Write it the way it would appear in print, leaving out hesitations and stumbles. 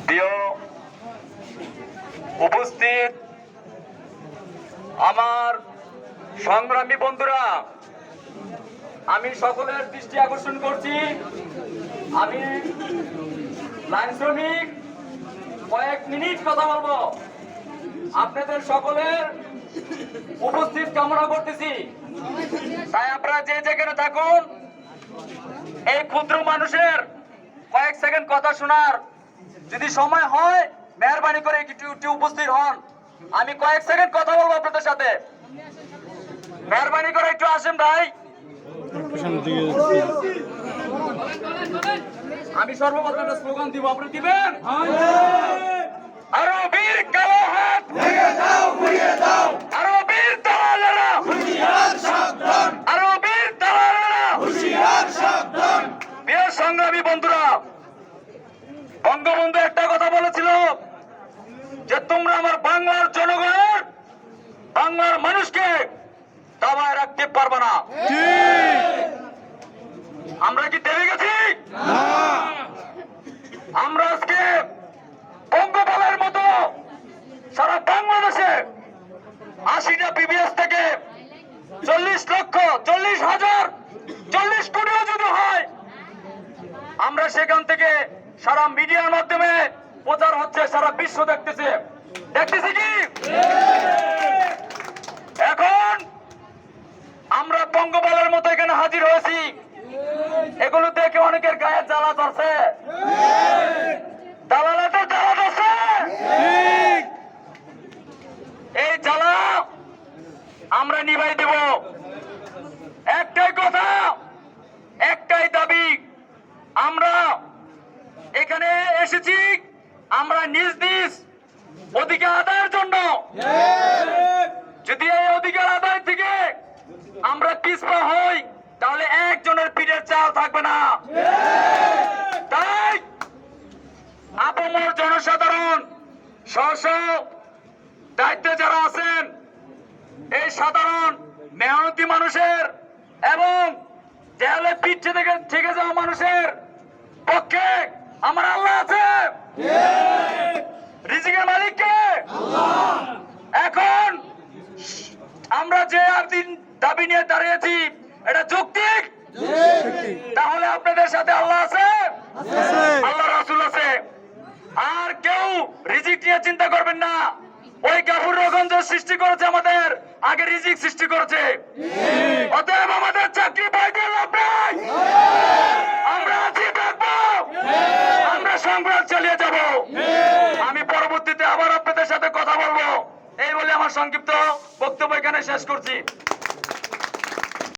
প্রিয় উপস্থিত আমার সংগ্রামী বন্ধুরা, আমি সকলের দৃষ্টি আকর্ষণ করছি। আমি লাইন শ্রমিক কয়েক মিনিট কথা বলবো, আপনাদের সকলের উপস্থিত কামনা করতেছি। তাই আপনারা যে যেখানে থাকুন, এই ক্ষুদ্র মানুষের কয়েক সেকেন্ড কথা শোনার যদি সময় হয়, মেহরবানি করে একটু উপস্থিত হন। আমি কয়েক সেকেন্ড কথা বলবো আপনাদের সাথে, মেহরবানি করে একটু আসেন ভাই। আমি সর্বপ্রথম একটা স্লোগান দিব, আপনি দিবেন? আরো বীর কালো হাত ভেঙে দাও, ভেঙে দাও। আরো বীর দালালেরা হুঁশিয়ার সাবধান, আরো বীর দালালেরা হুঁশিয়ার সাবধান। প্রিয় সংগ্রামী বন্ধুরা, বঙ্গবন্ধু একটা কথা বলেছিল যে তোমরা আমার বাংলার জনগণের, বাংলার মানুষকে দাবায় রাখতে পারবে না। আমরা কি দেবে গেছি? আমরা আজকে বঙ্গবলের মতো সারা বাংলাদেশে 80টা বিবিএস থেকে 40 লক্ষ, 40,000, 40 কোটিও যদি হয়, আমরা সেখান থেকে সারা মিডিয়ার মাধ্যমে প্রচার হচ্ছে, সারা বিশ্ব দেখতেছে কি? এখন আমরা বঙ্গবলের মতো এখানে হাজির হয়েছি, এগুলো দেখে অনেকের গায়ে জ্বালা ধরছে, দালালের জ্বালা ধরছে। এই জ্বালা আমরা নিভাই দেব। একটাই কথা, একটাই দাবি, আমরা এখানে এসেছি আমরা নিজ নিজ অধিকার আদায়ের জন্য। যদি এই অধিকার আদায় থেকে আমরা পিছপা হই, তাহলে একজনের পিঠের চাল থাকবে না। তাই আপামর জনসাধারণ, স্ব দায়িত্বে যারা আছেন, এই সাধারণ মেহনতি মানুষের এবং দেয়ালে পিঠে থেকে যাওয়া মানুষের পক্ষে আমার আল্লাহ আছে। রিজিকের মালিক কে? এখন আমরা যে দাবি নিয়ে দাঁড়িয়েছি, এটা যৌক্তিক? তাহলে আপনাদের সাথে আল্লাহ আছে, আল্লাহ রাসূল আছে। আর কেউ রিজিক নিয়ে চিন্তা করবেন না। ওই কাফুর রগঞ্জ সৃষ্টি করেছে আমাদের, আগে রিজিক সৃষ্টি করেছে। অতএব আমাদের চাকরি পাইতে লাভ নাই, আমরা আছি, থাকবো, আমরা সংগ্রাম চালিয়ে যাব। আমি পরবর্তীতে আবার আপনাদের সাথে কথা বলবো, এই বলে আমার সংক্ষিপ্ত বক্তব্য এখানে শেষ করছি।